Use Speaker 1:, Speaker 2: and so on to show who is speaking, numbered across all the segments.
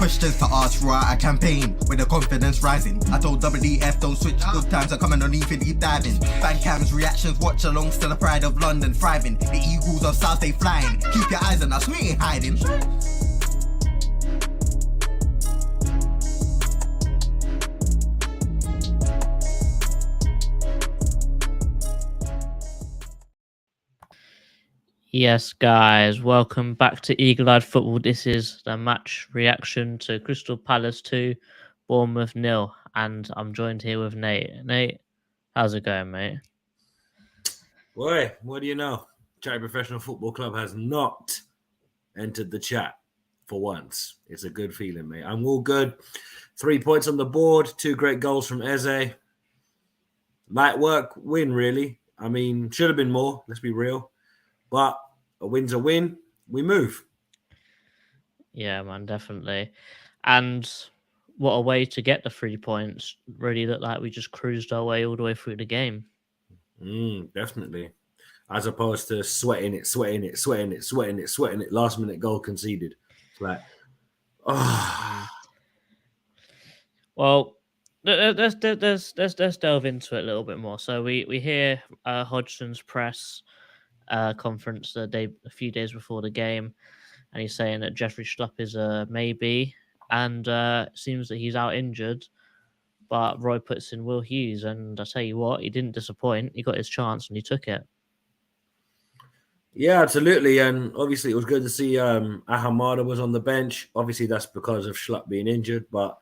Speaker 1: Questions to ask, right? A campaign with the confidence rising. I told WDF don't switch, good times are coming on even deep diving. Fan cams, reactions, watch along, still the pride of London thriving. The Eagles of South, they flying. Keep your eyes on us, we ain't hiding.
Speaker 2: Yes, guys, welcome back to Eagle Eyed Football. This is the match reaction to Crystal Palace 2, Bournemouth 0, and I'm joined here with Nate. Nate, how's it going, mate?
Speaker 3: Boy, what do you know? Charity Professional Football Club has not entered the chat for once. It's a good feeling, mate. I'm all good. 3 points on the board, 2 great goals from Eze. Light work, win, really. I mean, should have been more, let's be real. But a win's a win. We move.
Speaker 2: Yeah, man, definitely. And what a way to get the 3 points. Really looked like we just cruised our way all the way through the game.
Speaker 3: Definitely. As opposed to sweating it. Last minute goal conceded. It's like,
Speaker 2: Well, let's delve into it a little bit more. So we hear Hodgson's press conference a few days before the game, and he's saying that Jeffrey Schlupp is a maybe, and it seems that he's out injured. But Roy puts in Will Hughes, and I tell you what, he didn't disappoint. He got his chance and he took it.
Speaker 3: Yeah, absolutely. And obviously it was good to see HAMMOND was on the bench. Obviously that's because of Schlupp being injured. But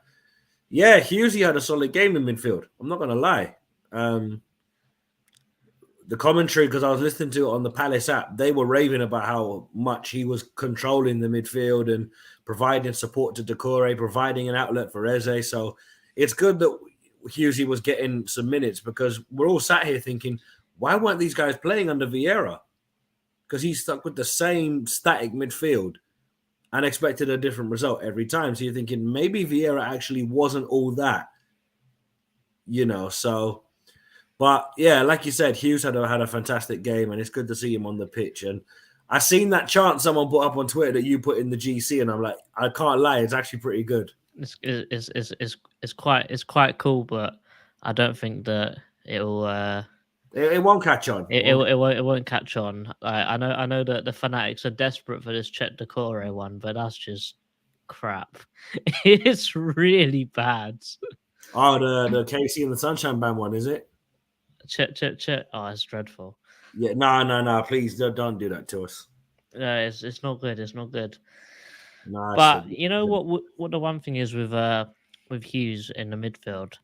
Speaker 3: yeah, Hughesy had a solid game in midfield. I'm not going to lie. The commentary, because I was listening to it on the Palace app, they were raving about how much he was controlling the midfield and providing support to Decore, providing an outlet for Eze. So it's good that Hughesy was getting some minutes, because we're all sat here thinking, why weren't these guys playing under Vieira? Because he's stuck with the same static midfield and expected a different result every time. So you're thinking maybe Vieira actually wasn't all that, so... But yeah, like you said, Hughes had a fantastic game, and it's good to see him on the pitch. And I seen that chant someone put up on Twitter that you put in the GC, and I'm like, I can't lie, it's actually pretty good.
Speaker 2: It's quite cool, but I don't think that it'll.
Speaker 3: It won't catch on.
Speaker 2: It won't catch on. I know that the fanatics are desperate for this Chet Decore one, but that's just crap. It's really bad.
Speaker 3: Oh, the KC and the Sunshine Band one, is it?
Speaker 2: Chet. Oh, it's dreadful.
Speaker 3: Yeah, no. Please don't do that to us.
Speaker 2: No, it's not good. It's not good.
Speaker 3: No,
Speaker 2: but you know what the one thing is with Hughes in the midfield.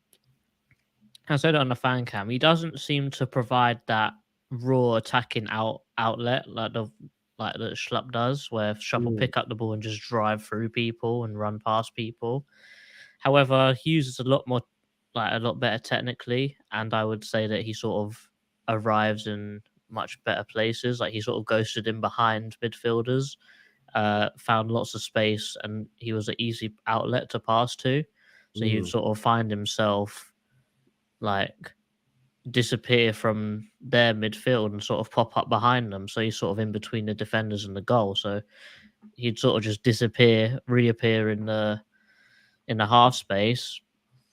Speaker 2: I said it on the fan cam. He doesn't seem to provide that raw attacking outlet like that Schlupp does, where Schlupp will pick up the ball and just drive through people and run past people. However, Hughes is a lot better technically, and I would say that he sort of arrives in much better places. Like he sort of ghosted in behind midfielders, found lots of space, and he was an easy outlet to pass to. So he'd sort of find himself like disappear from their midfield and sort of pop up behind them. So he's sort of in between the defenders and the goal. So he'd sort of just reappear in the half space,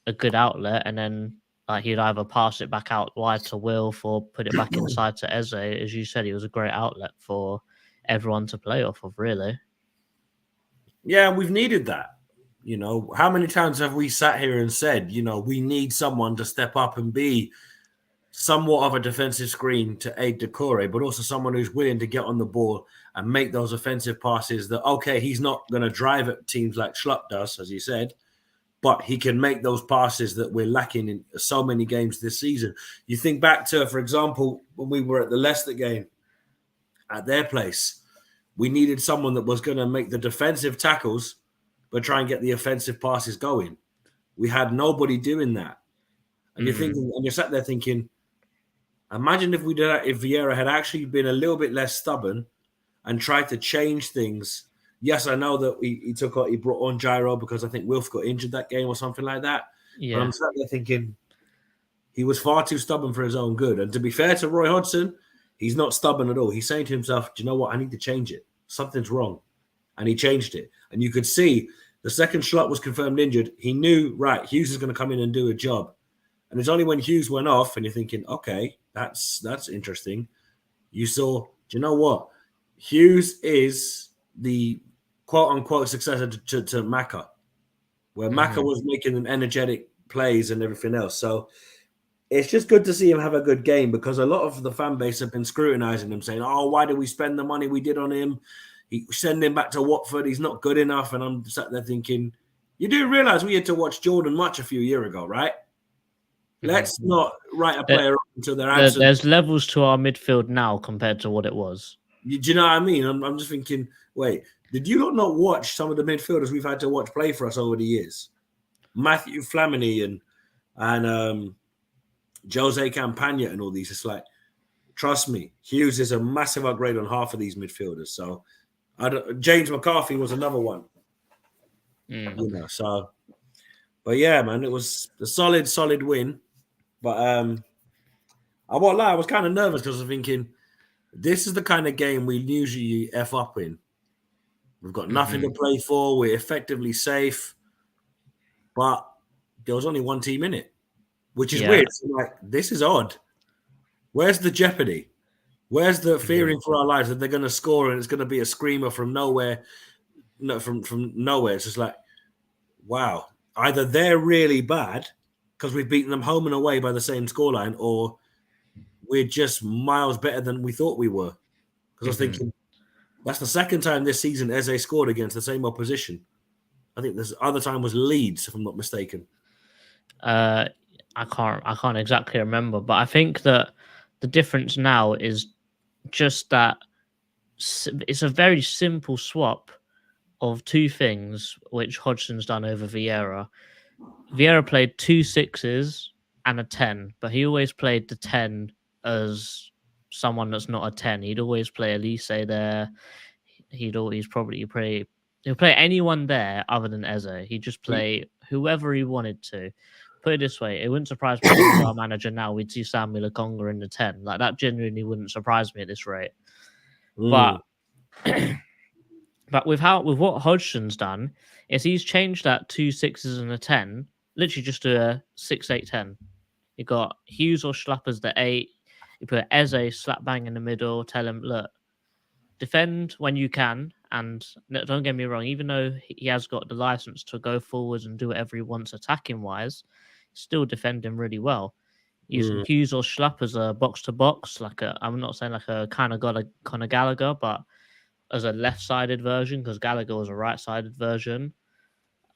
Speaker 2: a good outlet, and then he'd either pass it back out wide to Wilf or put it back inside to Eze. As you said, he was a great outlet for everyone to play off of, really.
Speaker 3: Yeah, we've needed that. How many times have we sat here and said, we need someone to step up and be somewhat of a defensive screen to aid Decore, but also someone who's willing to get on the ball and make those offensive passes that, okay, he's not going to drive at teams like Schlupp does, as you said, but he can make those passes that we're lacking in so many games this season. You think back to, for example, when we were at the Leicester game at their place, we needed someone that was going to make the defensive tackles but try and get the offensive passes going. We had nobody doing that. And you're thinking, and you're sat there thinking, imagine if we did that, if Vieira had actually been a little bit less stubborn and tried to change things. Yes, I know that he brought on Gyro because I think Wilf got injured that game or something like that. Yeah. But I'm sat there thinking he was far too stubborn for his own good. And to be fair to Roy Hodgson, he's not stubborn at all. He's saying to himself, do you know what? I need to change it. Something's wrong. And he changed it. And you could see The second slot was confirmed injured. He knew, right, Hughes is going to come in and do a job. And it's only when Hughes went off and you're thinking, okay, that's interesting. You saw, do you know what? Hughes is the quote-unquote successor to Maka, where Maka was making them energetic plays and everything else. So it's just good to see him have a good game because a lot of the fan base have been scrutinizing him, saying, oh, why did we spend the money we did on him? Send him back to Watford. He's not good enough. And I'm sat there thinking, you do realize we had to watch Jordan Much a few years ago, right? Let's not write a player up until they're absolutely...
Speaker 2: There's levels to our midfield now compared to what it was.
Speaker 3: Do you know what I mean? I'm just thinking, wait, did you not watch some of the midfielders we've had to watch play for us over the years? Matthew Flamini and Jose Campagna and all these. It's like, trust me, Hughes is a massive upgrade on half of these midfielders. So James McCarthy was another one. You know, so, but yeah, man, it was a solid win. But I won't lie, I was kind of nervous because I'm thinking, this is the kind of game we usually F up in. We've got nothing to play for. We're effectively safe. But there was only one team in it, which is weird. So like, this is odd. Where's the jeopardy? Where's the fearing for our lives that they're going to score and it's going to be a screamer from nowhere? No, from nowhere. It's just like, wow. Either they're really bad because we've beaten them home and away by the same scoreline, or we're just miles better than we thought we were. Because I was thinking, that's the second time this season Eze scored against the same opposition. I think this other time was Leeds, if I'm not mistaken.
Speaker 2: I can't exactly remember, but I think that the difference now is just that it's a very simple swap of two things which Hodgson's done over Vieira. Vieira played 2 6s and a 10, but he always played the 10 as someone that's not a 10. He'd always play Elise there. He'll play anyone there other than Eze. He'd just play whoever he wanted to. Put it this way, it wouldn't surprise me if he was our manager now. We'd see Samuel Okonga in the 10. Like, that genuinely wouldn't surprise me at this rate. But with what Hodgson's done, is he's changed that 2 6s and a 10, literally just to a 6 8 10. You got Hughes or Schlapp as the 8. You put Eze slap bang in the middle, tell him, look, defend when you can. And don't get me wrong, even though he has got the license to go forwards and do whatever he wants attacking wise, still defend him really well. Using Hughes or Schlapp as a box to box, I'm not saying like a kind of Conor Gallagher, but as a left-sided version, because Gallagher was a right-sided version.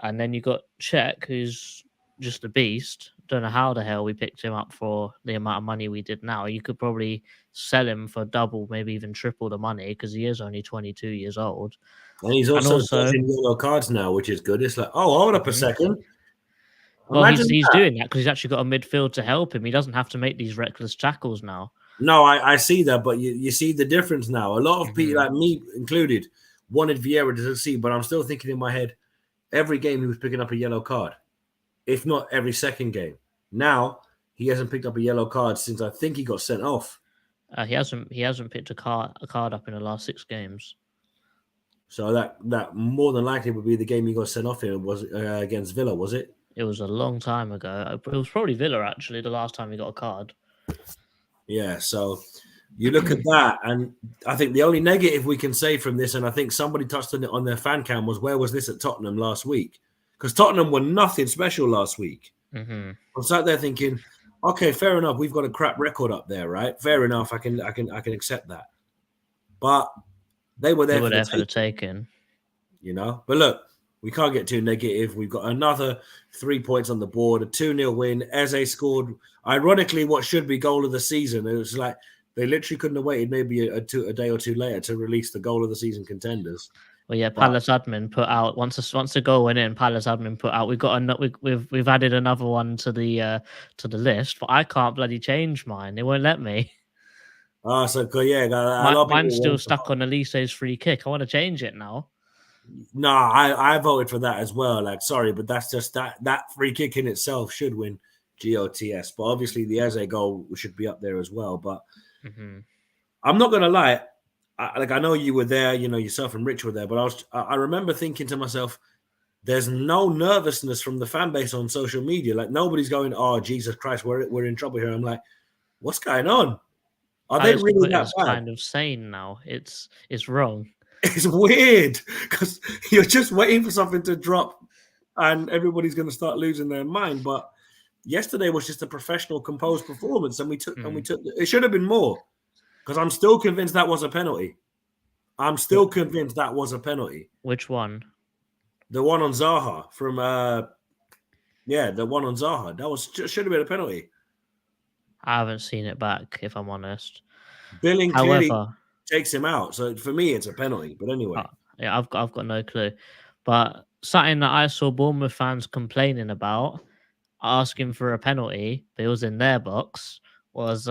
Speaker 2: And then you got Czech, who's just a beast. Don't know how the hell we picked him up for the amount of money we did now. You could probably sell him for double, maybe even triple the money, because he is only 22 years old.
Speaker 3: And he's also dodging yellow cards now, which is good. It's like, oh, hold up a second.
Speaker 2: Well, he's doing that because he's actually got a midfield to help him. He doesn't have to make these reckless tackles now.
Speaker 3: No, I see that, but you see the difference now. A lot of people, like me included, wanted Vieira to succeed, but I'm still thinking in my head, every game he was picking up a yellow card, if not every second game. Now he hasn't picked up a yellow card since I think he got sent off.
Speaker 2: He hasn't picked a card up in the last 6 games.
Speaker 3: So that more than likely would be the game he got sent off in. Was against Villa, was it?
Speaker 2: It was a long time ago. It was probably Villa, actually, the last time he got a card.
Speaker 3: Yeah, so you look at that, and I think the only negative we can say from this, and I think somebody touched on it on their fan cam, was where was this at Tottenham last week? Because Tottenham were nothing special last week. I'm sat there thinking, okay, fair enough, we've got a crap record up there, right? Fair enough, I can accept that. But they were there for the
Speaker 2: taking.
Speaker 3: You know, but look, we can't get too negative. We've got another 3 points on the board, a 2-0 win. Eze scored, ironically, what should be goal of the season. It was like they literally couldn't have waited maybe a day or two later to release the goal of the season contenders.
Speaker 2: Well, yeah, Palace admin put out once the goal went in. Palace admin put out. We've added another one to the list, but I can't bloody change mine. They won't let me.
Speaker 3: Oh, so yeah,
Speaker 2: mine's still stuck on Elise's free kick. I want to change it now.
Speaker 3: No, I voted for that as well. Like, sorry, but that's just that free kick in itself should win GOTS. But obviously, the Eze goal should be up there as well. But I'm not gonna lie. I know you were there. You know, yourself and Rich were there. But I remember thinking to myself, there's no nervousness from the fan base on social media. Like nobody's going, "Oh Jesus Christ, we're in trouble here." I'm like, what's going on? Are they really that
Speaker 2: It's
Speaker 3: bad?
Speaker 2: kind of sane now. It's wrong.
Speaker 3: It's weird because you're just waiting for something to drop, and everybody's going to start losing their mind. But yesterday was just a professional, composed performance, and we took. It should have been more, because I'm still convinced that was a penalty. I'm still convinced that was a penalty.
Speaker 2: Which one?
Speaker 3: The one on Zaha from, the one on Zaha. That should have been a penalty.
Speaker 2: I haven't seen it back, if I'm honest.
Speaker 3: Billing clearly takes him out, so for me, it's a penalty. But anyway,
Speaker 2: yeah, I've got no clue. But something that I saw Bournemouth fans complaining about, asking for a penalty, but it was in their box, was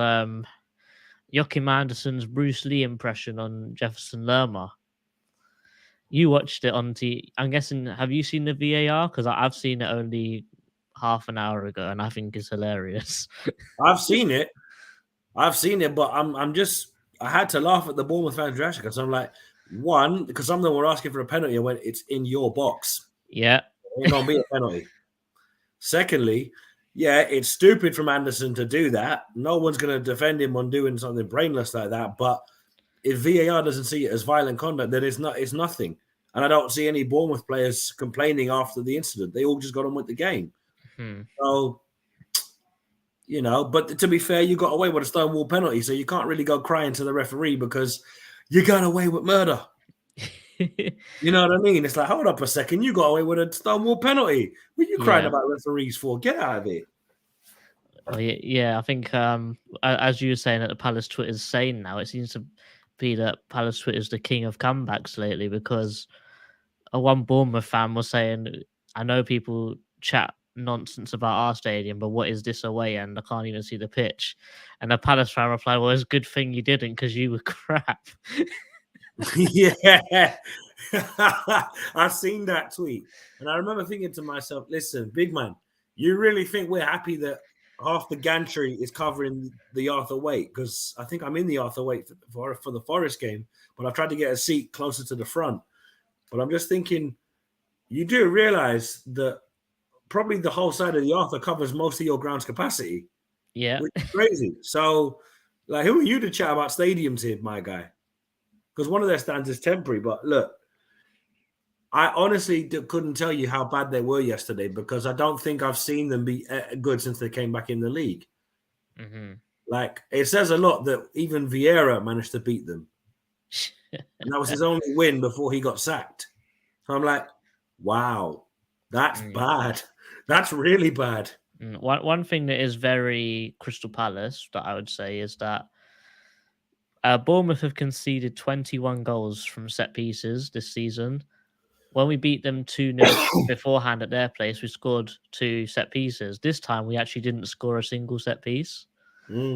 Speaker 2: Joachim Anderson's Bruce Lee impression on Jefferson Lerma. You watched it on TV. I'm guessing, have you seen the VAR? Because I've seen it only half an hour ago, and I think it's hilarious.
Speaker 3: I've seen it, but I had to laugh at the Bournemouth fans' reaction, because I'm like, one, because some of them were asking for a penalty when it's in your box.
Speaker 2: Yeah.
Speaker 3: It ain't gonna be a penalty. Secondly, yeah, it's stupid from Anderson to do that. No one's going to defend him on doing something brainless like that. But if VAR doesn't see it as violent conduct, then it's nothing. And I don't see any Bournemouth players complaining after the incident. They all just got on with the game. So, but to be fair, you got away with a Stonewall penalty, so you can't really go crying to the referee because you got away with murder. You know what I mean? It's like, hold up a second, you got away with a Stonewall penalty. What are you crying about referees for? Get out of it.
Speaker 2: Oh, yeah, I think as you were saying, that the Palace Twitter is saying now, it seems to be that Palace Twitter is the king of comebacks lately, because one Bournemouth fan was saying, I know people chat nonsense about our stadium, but what is this away end? I can't even see the pitch. And the Palace fan replied, well, it's a good thing you didn't, because you were crap.
Speaker 3: Yeah, I've seen that tweet, and I remember thinking to myself, listen, big man, you really think we're happy that half the gantry is covering the Arthur Waite? Because I think I'm in the Arthur Waite for the Forest game, but I've tried to get a seat closer to the front. But I'm just thinking, you do realize that probably the whole side of the Arthur covers most of your ground's capacity.
Speaker 2: Yeah,
Speaker 3: which is crazy. So, like, who are you to chat about stadiums here, my guy? Because one of their stands is temporary. But look, I honestly couldn't tell you how bad they were yesterday, because I don't think I've seen them be good since they came back in the league. Like, it says a lot that even Vieira managed to beat them. And that was his only win before he got sacked. So I'm like, wow, that's bad. That's really bad.
Speaker 2: One thing that is very Crystal Palace that I would say is that Bournemouth have conceded 21 goals from set pieces this season. When we beat them 2-0 beforehand at their place, we scored 2 set pieces. This time, we actually didn't score a single set piece.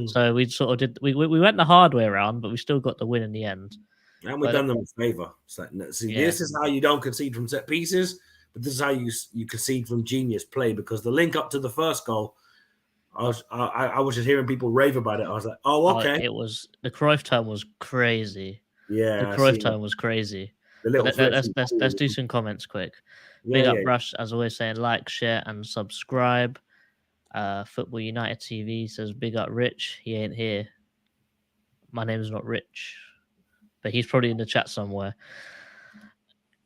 Speaker 2: So we sort of we went the hard way around, but we still got the win in the end.
Speaker 3: And we've done them a favour. This is how you don't concede from set pieces, but this is how you concede from genius play, because the link up to the first goal, I was just hearing people rave about it. I was like, oh, okay.
Speaker 2: It was the Cruyff turn was crazy.
Speaker 3: Yeah,
Speaker 2: the Cruyff turn was crazy. Let's do some comments quick. Big up Rush, as always, saying like, share, and subscribe. Football United TV says big up Rich. He ain't here. My name's not Rich, but he's probably in the chat somewhere.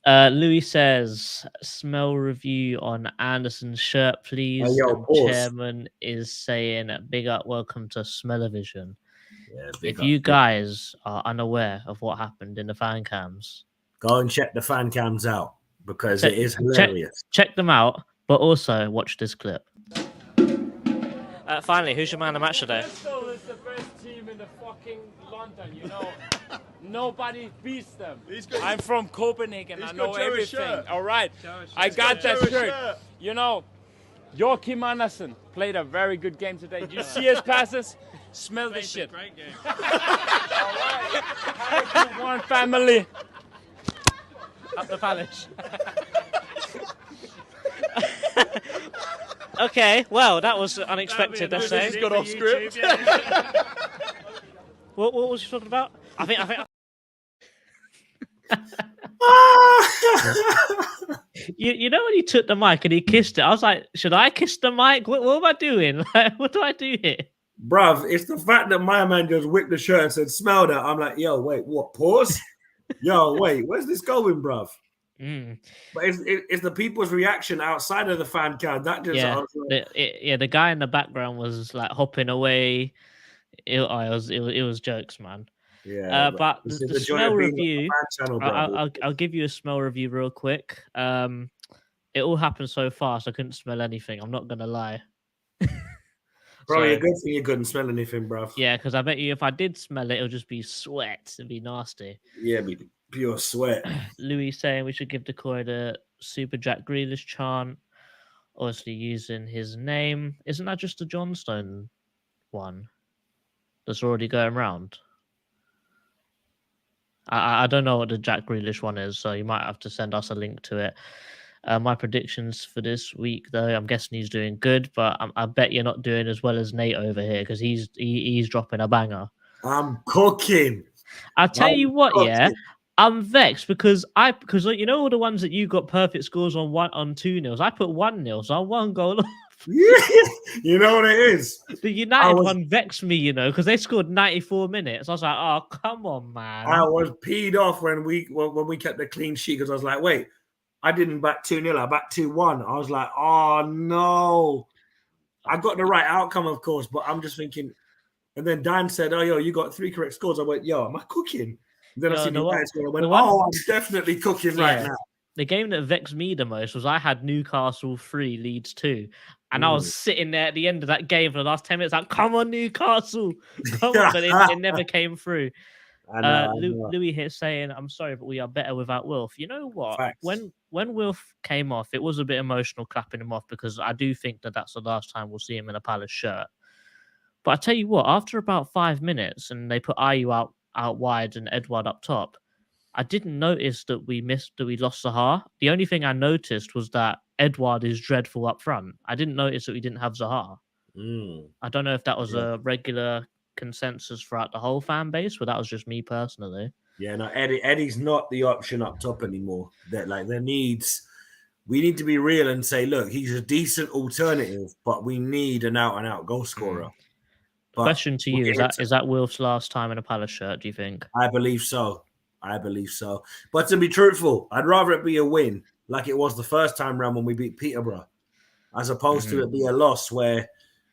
Speaker 2: Louis says, smell review on Anderson's shirt, please. Chairman is saying, big up, welcome to Smell-O-Vision. Yeah, if you guys are unaware of what happened in the fan cams,
Speaker 3: go and check the fan cams out, because it is hilarious.
Speaker 2: Check them out, but also watch this clip. Finally, who's your man of the match today?
Speaker 4: Bristol is the best team in the fucking London, you know. Nobody beats them. I'm from Copenhagen. I know everything. All right. I got that shirt. You know, Joachim Andersen played a very good game today. You see his passes? Smell the shit. Great game. All right. Have a good one, family.
Speaker 2: Up the Palace. Okay, well, that was unexpected, let's say.
Speaker 4: Just got off script.
Speaker 2: What was you talking about? I think You know when he took the mic and he kissed it, I was like, should I kiss the mic? What am I doing? Like, what do I do here?
Speaker 3: Bruv, it's the fact that my man just whipped the shirt and said, smell that. I'm like, yo, wait, what? Pause? Yo, wait, where's this going, bruv? But it's the people's reaction outside of the fan cam. That just,
Speaker 2: Yeah,
Speaker 3: I was like,
Speaker 2: the guy in the background was like hopping away. It was jokes, man.
Speaker 3: yeah.
Speaker 2: But
Speaker 3: this
Speaker 2: the
Speaker 3: is the joy
Speaker 2: smell
Speaker 3: of being on
Speaker 2: review,
Speaker 3: the fan channel, bruv.
Speaker 2: I'll give you a smell review real quick. It all happened so fast, I couldn't smell anything. I'm not gonna lie.
Speaker 3: Probably a
Speaker 2: So,
Speaker 3: good thing you couldn't smell anything, bruv.
Speaker 2: yeah, because I bet you if I did smell it, it'll just be sweat. It'd be nasty.
Speaker 3: Yeah, be pure sweat.
Speaker 2: Louis saying we should give Decoy the Super Jack Grealish chant, obviously using his name. Isn't that just a Johnstone one that's already going around? I don't know what the Jack Grealish one is, so you might have to send us a link to it. My predictions for this week, though, I'm guessing he's doing good, but I bet you're not doing as well as Nate over here because he's dropping a banger.
Speaker 3: I'm cooking.
Speaker 2: I'll tell you what,
Speaker 3: cooking.
Speaker 2: yeah, I'm vexed because you know all the ones that you got perfect scores on 2-0. I put 1-0, so I'm 1 goal off.
Speaker 3: You know what it is?
Speaker 2: The United one vexed me, because they scored 94 minutes. I was like, oh, come on, man.
Speaker 3: I was peed off when we kept the clean sheet because I was like, wait, I didn't back 2-0, I backed 2-1. I was like, oh no. I got the right outcome, of course, but I'm just thinking. And then Dan said, oh, yo, you got 3 correct scores. I went, yo, am I cooking? And then I see the United score. I went, I'm definitely cooking right now.
Speaker 2: The game that vexed me the most was I had Newcastle 3, Leeds 2. And I was sitting there at the end of that game for the last 10 minutes, like, come on, Newcastle. Come on. But it never came through. Louis here saying, I'm sorry, but we are better without Wilf. You know what?
Speaker 3: Facts.
Speaker 2: When Wilf came off, it was a bit emotional clapping him off because I do think that that's the last time we'll see him in a Palace shirt. But I tell you what, after about 5 minutes and they put Ayew out wide and Edouard up top, I didn't notice that we lost Zaha. The only thing I noticed was that Edouard is dreadful up front. I didn't notice that we didn't have Zaha. I don't know if that was a regular consensus throughout the whole fan base, but that was just me personally.
Speaker 3: Yeah, no, Eddie's not the option up top anymore. We need to be real and say, look, he's a decent alternative, but we need an out-and-out goal scorer.
Speaker 2: Question to you, is that Wilf's last time in a Palace shirt, do you think?
Speaker 3: I believe so. But to be truthful, I'd rather it be a win like it was the first time round when we beat Peterborough, as opposed to it be a loss where,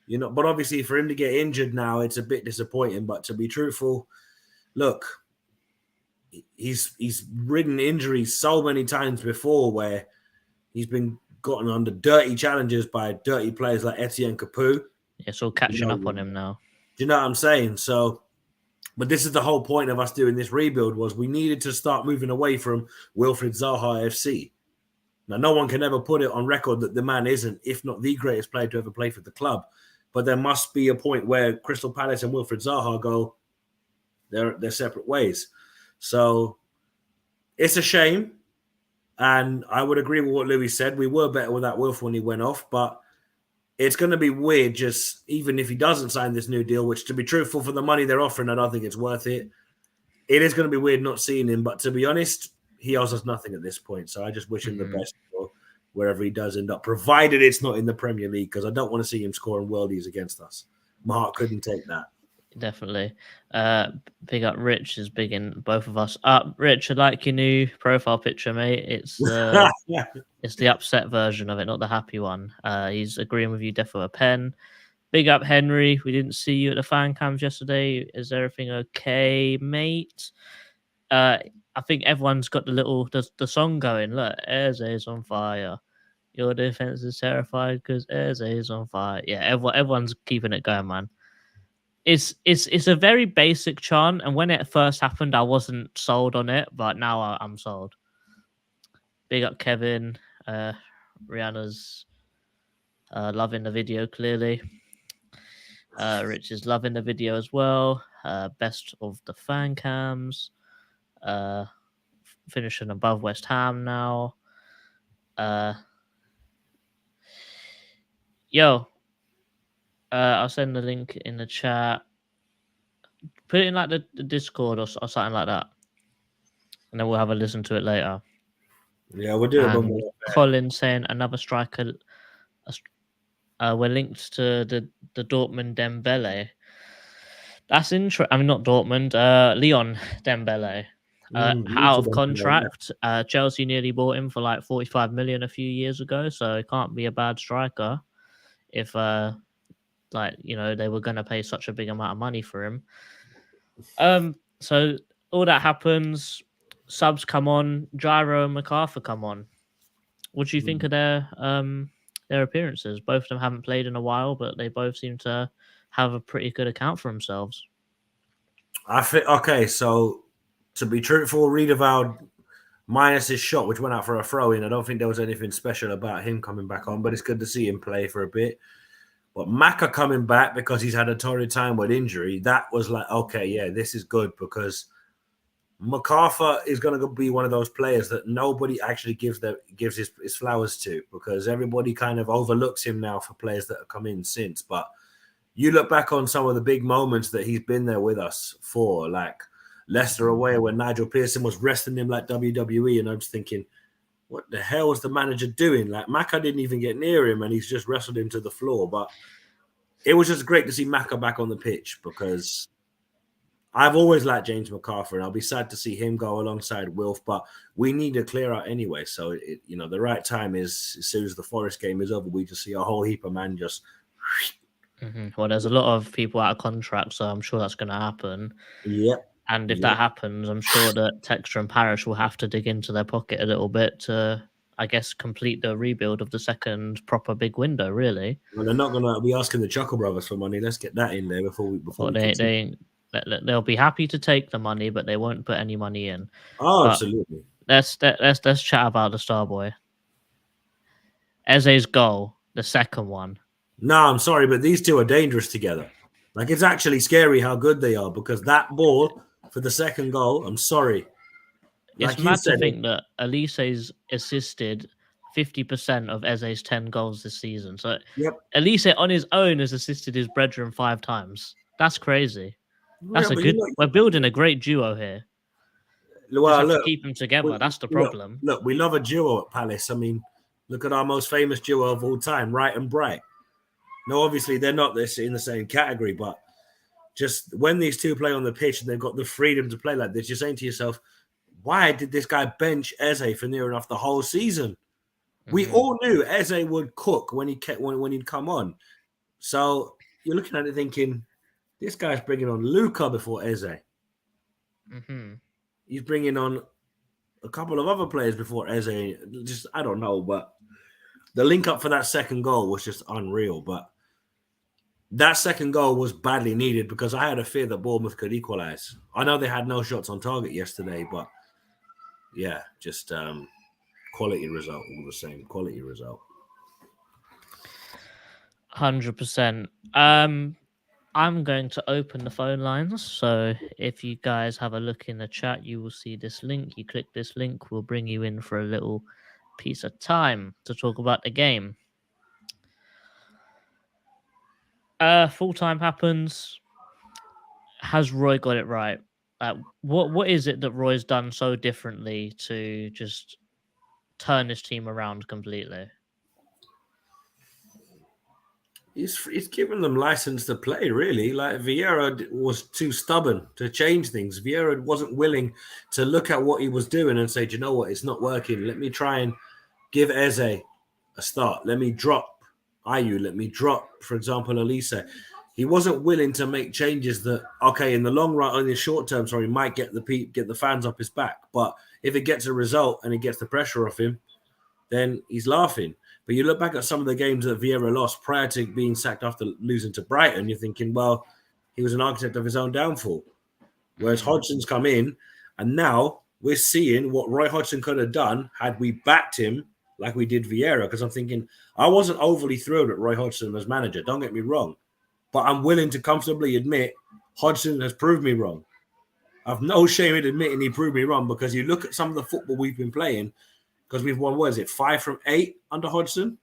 Speaker 3: but obviously for him to get injured now, it's a bit disappointing. But to be truthful, look, he's ridden injuries so many times before where he's been gotten under dirty challenges by dirty players like Etienne Capoue.
Speaker 2: Yeah, it's all catching up on him now.
Speaker 3: Do you know what I'm saying? So, but this is the whole point of us doing this rebuild was we needed to start moving away from Wilfried Zaha FC. Now, no one can ever put it on record that the man isn't, if not the greatest player to ever play for the club. But there must be a point where Crystal Palace and Wilfried Zaha go their separate ways. So it's a shame. And I would agree with what Louis said. We were better without Wilf when he went off, but it's going to be weird just even if he doesn't sign this new deal, which to be truthful for the money they're offering, I don't think it's worth it. It is going to be weird not seeing him, but to be honest, he owes us nothing at this point. So I just wish him the best for wherever he does end up, provided it's not in the Premier League, because I don't want to see him scoring worldies against us. My heart couldn't take that.
Speaker 2: Definitely. Big up Rich is big in both of us. Rich, I like your new profile picture, mate. It's it's the upset version of it, not the happy one. He's agreeing with you, defo a pen. Big up Henry. We didn't see you at the fan cams yesterday. Is everything okay, mate? I think everyone's got the song going. Look, Eze's on fire. Your defense is terrified because Eze is on fire. Yeah, everyone's keeping it going, man. It's a very basic chant, and when it first happened, I wasn't sold on it, but now I'm sold. Big up Kevin. Rihanna's loving the video, clearly. Rich is loving the video as well. Best of the fan cams. Finishing above West Ham now. I'll send the link in the chat. Put it in like the Discord or something like that. And then we'll have a listen to it later.
Speaker 3: Yeah, we'll do it when we're
Speaker 2: Colin saying another striker. We're linked to the Dortmund Dembele. That's interesting. I mean, not Dortmund. Leon Dembele. Out of contract. Chelsea nearly bought him for like 45 million a few years ago, so it can't be a bad striker if like, you know, they were going to pay such a big amount of money for him. So all that happens, subs come on, Gyro and MacArthur come on. What do you think of their appearances? Both of them haven't played in a while, but they both seem to have a pretty good account for themselves.
Speaker 3: I think okay, so to be truthful, Riedewald minus his shot, which went out for a throw-in, I don't think there was anything special about him coming back on, but it's good to see him play for a bit. But Maka coming back because he's had a torrid time with injury, that was like, okay, yeah, this is good because MacArthur is going to be one of those players that nobody actually gives his flowers to because everybody kind of overlooks him now for players that have come in since. But you look back on some of the big moments that he's been there with us for, like Leicester away when Nigel Pearson was wrestling him like WWE, and I'm just thinking, what the hell was the manager doing? Like Maka didn't even get near him, and he's just wrestled him to the floor. But it was just great to see Maka back on the pitch because I've always liked James MacArthur, and I'll be sad to see him go alongside Wilf. But we need a clear out anyway. So the right time is as soon as the Forest game is over, we just see a whole heap of man just.
Speaker 2: Well, there's a lot of people out of contract, so I'm sure that's going to happen.
Speaker 3: Yep.
Speaker 2: And if that happens, I'm sure that Textor and Parish will have to dig into their pocket a little bit to, I guess, complete the rebuild of the second proper big window, really.
Speaker 3: Well, they're not going to be asking the Chuckle Brothers for money. Let's get that in there before
Speaker 2: they'll be happy to take the money, but they won't put any money in.
Speaker 3: Oh,
Speaker 2: but
Speaker 3: absolutely.
Speaker 2: Let's chat about the star boy. Eze's goal, the second one.
Speaker 3: No, I'm sorry, but these two are dangerous together. Like, it's actually scary how good they are because that ball for the second goal, I'm sorry.
Speaker 2: It's mad to think that Elise's assisted 50% of Eze's 10 goals this season. So Elise on his own has assisted his brethren 5 times. That's crazy. That's we're building a great duo here.
Speaker 3: Well,
Speaker 2: just have to keep them together. That's the problem.
Speaker 3: Look, we love a duo at Palace. I mean, look at our most famous duo of all time, Wright and Bright. No, obviously they're not in the same category, but just when these two play on the pitch and they've got the freedom to play like this, you're saying to yourself, why did this guy bench Eze for near enough the whole season? We all knew Eze would cook when he'd come on. So you're looking at it thinking, this guy's bringing on Luca before Eze. He's bringing on a couple of other players before Eze. Just, I don't know, but the link up for that second goal was just unreal. But that second goal was badly needed because I had a fear that Bournemouth could equalize. I know they had no shots on target yesterday, but yeah, just quality result all the same. Quality result.
Speaker 2: 100%. I'm going to open the phone lines. So if you guys have a look in the chat, you will see this link. You click this link, we'll bring you in for a little piece of time to talk about the game. Full time happens. Has Roy got it right? What is it that Roy's done so differently to just turn his team around completely?
Speaker 3: He's given them license to play, really. Like Vieira was too stubborn to change things. Vieira wasn't willing to look at what he was doing and say, do you know what? It's not working. Let me try and give Eze a start. Let me drop Ayew. Let me drop, for example, Elise. He wasn't willing to make changes that, okay, in the long run, in the short term, might get the fans up his back. But if it gets a result and it gets the pressure off him, then he's laughing. But you look back at some of the games that Vieira lost prior to being sacked after losing to Brighton, you're thinking, well, he was an architect of his own downfall. Whereas Hodgson's come in, and now we're seeing what Roy Hodgson could have done had we backed him like we did Vieira. Because I'm thinking, I wasn't overly thrilled at Roy Hodgson as manager, don't get me wrong. But I'm willing to comfortably admit Hodgson has proved me wrong. I've no shame in admitting he proved me wrong because you look at some of the football we've been playing, because we've won, what is it, 5 from 8 under Hodgson?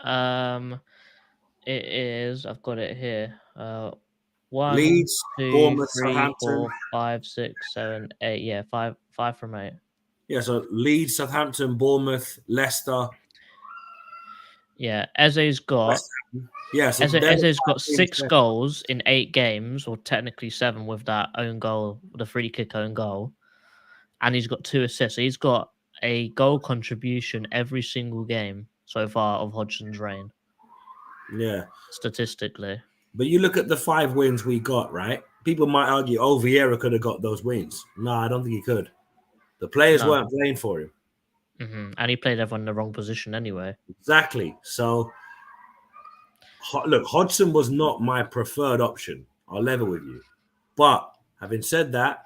Speaker 2: It is. I've got it here. 1,
Speaker 3: Leeds,
Speaker 2: 2,
Speaker 3: Bournemouth,
Speaker 2: 3,
Speaker 3: Southampton.
Speaker 2: 4, 5, 6, 7, 8. Yeah, five from 8.
Speaker 3: Yeah, so Leeds, Southampton, Bournemouth, Leicester.
Speaker 2: Yeah, Eze's got
Speaker 3: West Ham. Yeah, so they're the
Speaker 2: Eze's
Speaker 3: five
Speaker 2: got
Speaker 3: teams
Speaker 2: 6
Speaker 3: there.
Speaker 2: goals in 8 games, or technically 7 with that own goal, the free kick own goal, and he's got 2 assists. So he's got a goal contribution every single game so far of Hodgson's reign,
Speaker 3: Yeah.
Speaker 2: statistically.
Speaker 3: But you look at the 5 wins we got, right? People might argue, oh, Vieira could have got those wins. No, I don't think he could. The players
Speaker 2: No.
Speaker 3: weren't playing for him.
Speaker 2: And he played everyone in the wrong position anyway.
Speaker 3: Exactly. So, look, Hodgson was not my preferred option. I'll level with you. But having said that,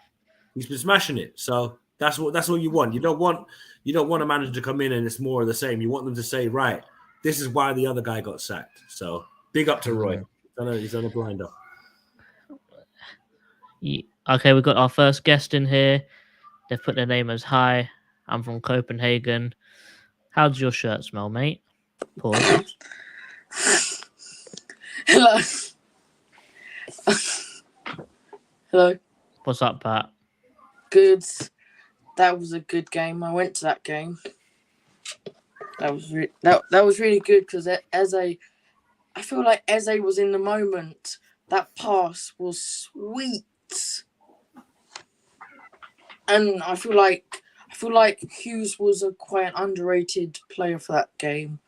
Speaker 3: he's been smashing it. So that's what you want. You don't want a manager to come in and it's more of the same. You want them to say, right, this is why the other guy got sacked. So big up to Roy. He's done a blinder.
Speaker 2: Okay, we've got our first guest in here. They've put their name as Hi. I'm from Copenhagen. How does your shirt smell, mate? Pause.
Speaker 5: Hello. Hello.
Speaker 2: What's up, Pat?
Speaker 5: Good. That was a good game. I went to that game. That was really good because I feel like Eze was in the moment. That pass was sweet, and I feel like Hughes was quite an underrated player for that game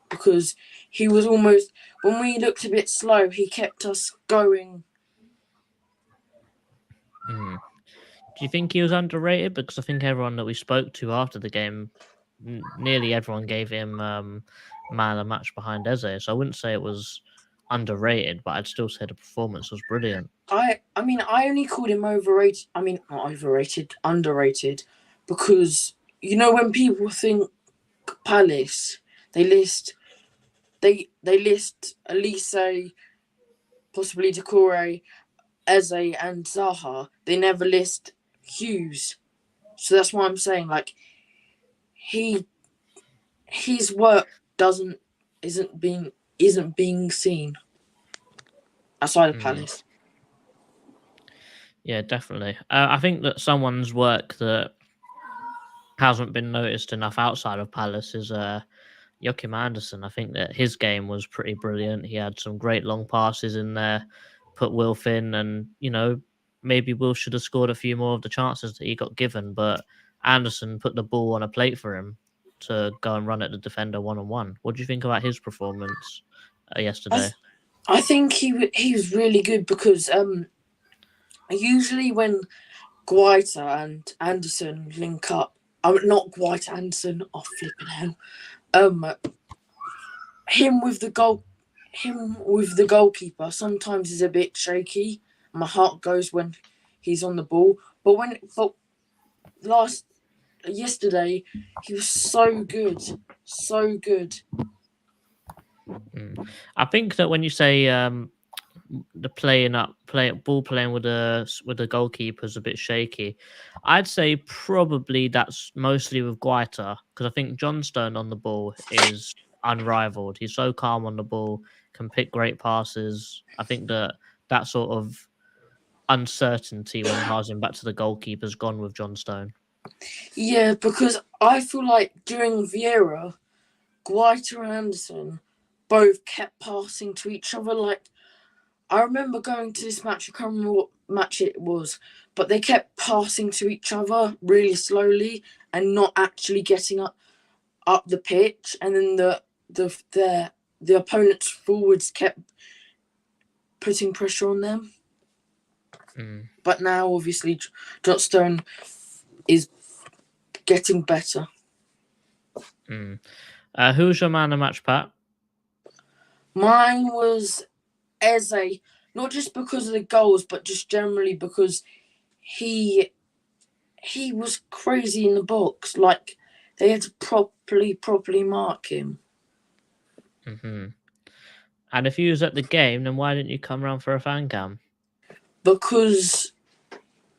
Speaker 5: because he was almost, when we looked a bit slow, he kept us going.
Speaker 2: Do you think he was underrated? Because I think everyone that we spoke to after the game, nearly everyone gave him man of the match behind Eze. So I wouldn't say it was underrated, but I'd still say the performance was brilliant.
Speaker 5: I mean, I only called him overrated. I mean, not overrated, underrated, because you know when people think Palace, they list Elise, possibly Decore, Eze, and Zaha. They never list Hughes. So that's why I'm saying, like, his work isn't being seen outside of Palace.
Speaker 2: Yeah, definitely. I think that someone's work that hasn't been noticed enough outside of Palace is Joachim Andersen. I think that his game was pretty brilliant. He had some great long passes in there, put Wilf in, and, you know, maybe Wilf should have scored a few more of the chances that he got given, but Andersen put the ball on a plate for him to go and run at the defender one-on-one. What do you think about his performance yesterday?
Speaker 5: I think he was really good because usually when Guaita and Anderson link up, not Guaita, Anderson, flipping hell. Him with the goalkeeper sometimes is a bit shaky. My heart goes when he's on the ball, but yesterday he was so good.
Speaker 2: I think that when you say the ball playing with the goalkeeper is a bit shaky, I'd say probably that's mostly with Guaita, because I think Johnstone on the ball is unrivaled. He's so calm on the ball, can pick great passes. I think that sort of uncertainty when passing back to the goalkeeper's gone with Johnstone.
Speaker 5: Yeah, because I feel like during Vieira, Guaita and Anderson both kept passing to each other. Like, I remember going to this match, I can't remember what match it was, but they kept passing to each other really slowly and not actually getting up the pitch. And then the opponent's forwards kept putting pressure on them. But now, obviously, Johnstone is getting better.
Speaker 2: Who's your man of the match, Pat?
Speaker 5: Mine was Eze, not just because of the goals, but just generally because he was crazy in the box. Like, they had to properly mark him.
Speaker 2: And if you was at the game, then why didn't you come around for a fan cam?
Speaker 5: Because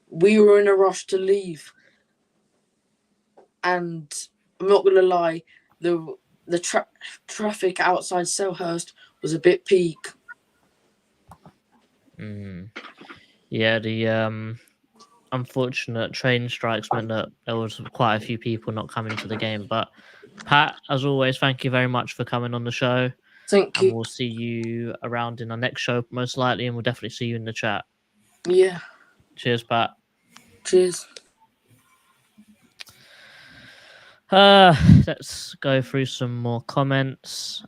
Speaker 5: we were in a rush to leave. And I'm not going to lie, the traffic outside Selhurst was a bit peak.
Speaker 2: Yeah, unfortunate train strikes meant that there was quite a few people not coming to the game. But Pat, as always, thank you very much for coming on the show.
Speaker 5: Thank
Speaker 2: And
Speaker 5: you.
Speaker 2: we'll see you around in our next show, most likely, and we'll definitely see you in the chat.
Speaker 5: Yeah.
Speaker 2: Cheers, Pat.
Speaker 5: Cheers.
Speaker 2: Let's go through some more comments.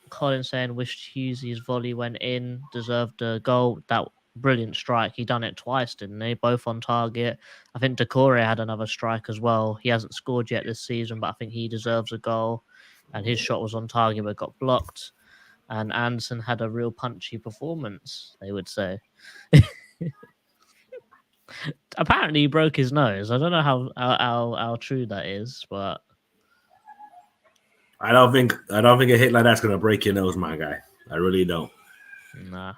Speaker 2: Colin saying wished Hughesy's volley went in, deserved a goal. That brilliant strike. He done it twice, didn't he? Both on target. I think Decore had another strike as well. He hasn't scored yet this season, but I think he deserves a goal. And his shot was on target but got blocked. And Anderson had a real punchy performance, they would say. Apparently he broke his nose. I don't know how true that is, but
Speaker 3: I don't think a hit like that's gonna break your nose, my guy. I really don't.
Speaker 2: nah.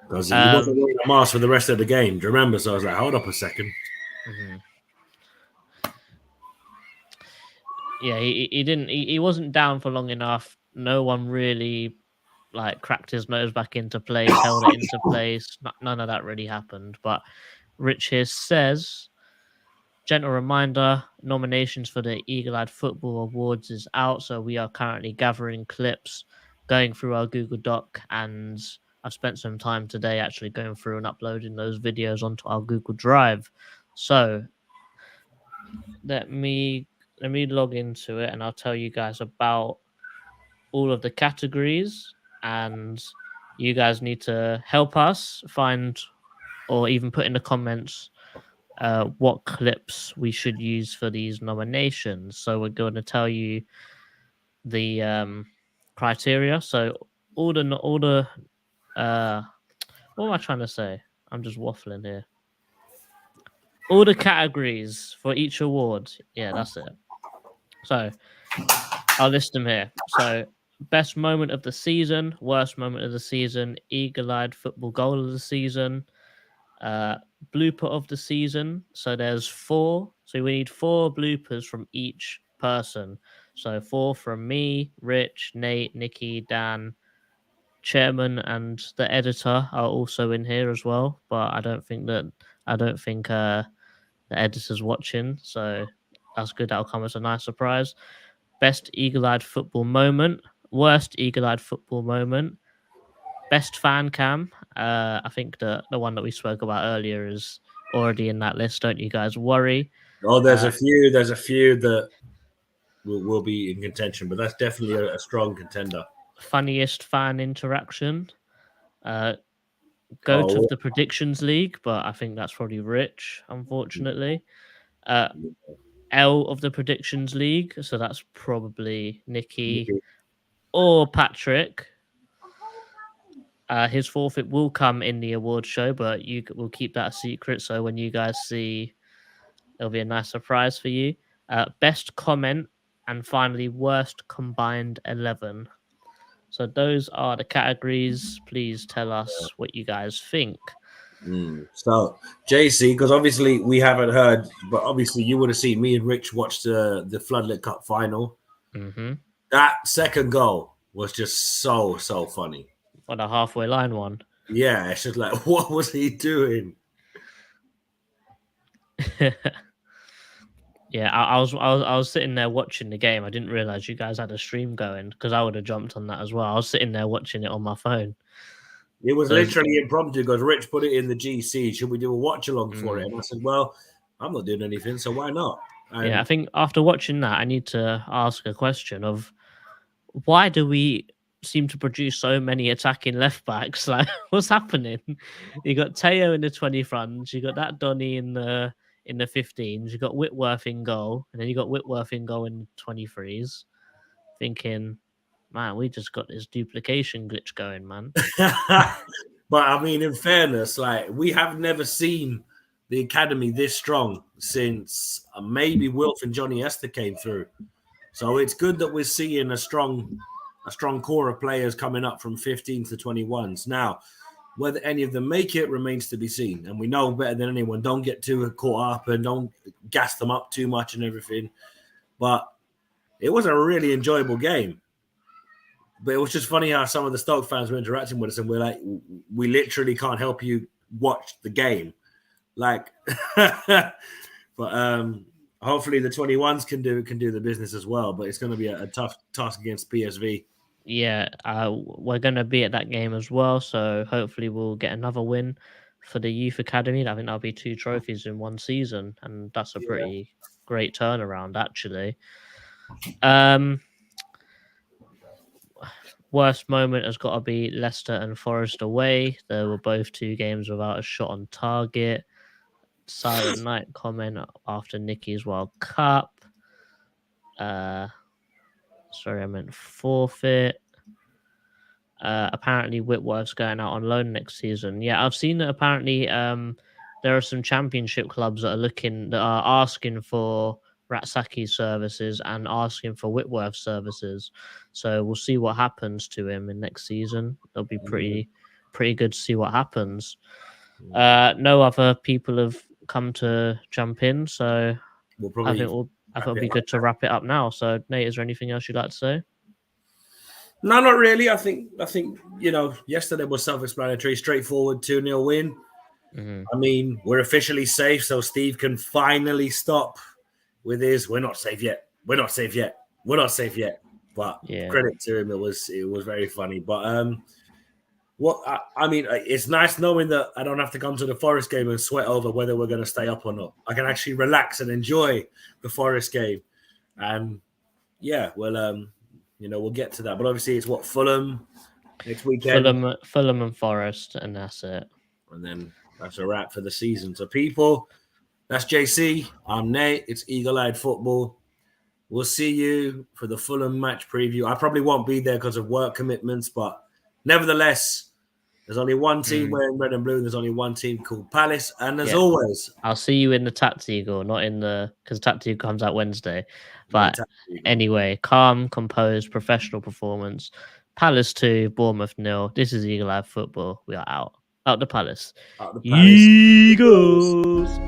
Speaker 3: Because he wasn't wearing a mask for the rest of the game. Do you remember? So I was like, hold up a second.
Speaker 2: Mm-hmm. Yeah, he didn't. He wasn't down for long enough. No one really cracked his nose back into place, held it into place. None of that really happened. But Rich here says, gentle reminder, nominations for the Eagle-Eyed Football Awards is out. So we are currently gathering clips, going through our Google Doc, and I've spent some time today actually going through and uploading those videos onto our Google Drive. So let me log into it and I'll tell you guys about all of the categories, and you guys need to help us find or even put in the comments what clips we should use for these nominations. So we're going to tell you the criteria. So all the what am I trying to say? I'm just waffling here. All the categories for each award. Yeah, that's it. So I'll list them here. So best moment of the season, worst moment of the season, eagle-eyed football goal of the season, blooper of the season. So there's 4. So we need 4 bloopers from each person. So 4 from me, Rich, Nate, Nicky, Dan, Chairman, and the editor are also in here as well. But I don't think the editor's watching. So that's good. That'll come as a nice surprise. Best eagle-eyed football moment, worst eagle-eyed football moment, best fan cam. I think the one that we spoke about earlier is already in that list. Don't you guys worry.
Speaker 3: Oh, there's a few that will be in contention, but that's definitely a strong contender.
Speaker 2: Funniest fan interaction. Goat of the Predictions League, but I think that's probably Rich, unfortunately. L of the Predictions League, so that's probably Nicky or Patrick. His forfeit will come in the award show, but you will keep that a secret. So when you guys see, it'll be a nice surprise for you. Best comment, and finally worst combined 11. So those are the categories. Please tell us what you guys think.
Speaker 3: So, JC, because obviously we haven't heard, but obviously you would have seen me and Rich watch the Floodlit Cup final.
Speaker 2: Mm-hmm.
Speaker 3: That second goal was just so funny.
Speaker 2: Or the halfway line one.
Speaker 3: Yeah, it's just like, what was he doing?
Speaker 2: Yeah, I was sitting there watching the game. I didn't realize you guys had a stream going because I would have jumped on that as well. I was sitting there watching it on my phone.
Speaker 3: It was literally impromptu because Rich put it in the GC. Should we do a watch along for it? And I said, well, I'm not doing anything, so why not? And
Speaker 2: yeah, I think after watching that, I need to ask a question of why do we seem to produce so many attacking left backs? Like, what's happening? You got Teo in the 20 fronts, you got that Donny in the 15s, you got Whitworth in goal, and then you got Whitworth in goal in the 23s. Thinking, man, we just got this duplication glitch going, man.
Speaker 3: But I mean, in fairness, like, we have never seen the academy this strong since maybe Wilf and Johnny Esther came through. So it's good that we're seeing a strong core of players coming up from 15s to 21s. Now, whether any of them make it remains to be seen. And we know better than anyone, don't get too caught up and don't gas them up too much and everything. But it was a really enjoyable game. But it was just funny how some of the Stoke fans were interacting with us and we're like, we literally can't help you watch the game. Like, but hopefully the 21s can do the business as well. But it's going to be a tough task against PSV.
Speaker 2: Yeah, we're going to be at that game as well, so hopefully we'll get another win for the youth academy. I think that'll be 2 trophies in 1 season, and that's a pretty great turnaround, actually. Worst moment has got to be Leicester and Forest away. They were both 2 games without a shot on target. Silent night comment after Nicky's World Cup. Sorry, I meant forfeit. Apparently Whitworth's going out on loan next season. Yeah, I've seen that apparently there are some championship clubs that are asking for Ratsaki's services and asking for Whitworth's services. So we'll see what happens to him in next season. It'll be pretty good to see what happens. No other people have come to jump in, so I think it'll be good to wrap it up now. So Nate, is there anything else you'd like to say?
Speaker 3: No, not really. I think yesterday was self-explanatory, straightforward 2-0 win.
Speaker 2: Mm-hmm.
Speaker 3: I mean, we're officially safe, so Steve can finally stop with his "we're not safe yet, we're not safe yet, we're not safe yet." But credit to him, it was very funny. But I mean, it's nice knowing that I don't have to come to the Forest game and sweat over whether we're going to stay up or not. I can actually relax and enjoy the Forest game, and we'll get to that. But obviously, it's Fulham next weekend.
Speaker 2: Fulham and Forest, and that's it.
Speaker 3: And then that's a wrap for the season. So, people, that's JC. I'm Nate. It's Eagle Eyed Football. We'll see you for the Fulham match preview. I probably won't be there because of work commitments, but nevertheless, there's only one team wearing red and blue. And there's only one team called Palace. And as always,
Speaker 2: I'll see you in the Tats Eagle, not in because Tats Eagle comes out Wednesday. But anyway, calm, composed, professional performance. Palace 2, Bournemouth 0. This is Eagle Eye Football. We are out. Out the Palace.
Speaker 3: Out the Palace.
Speaker 2: Eagles.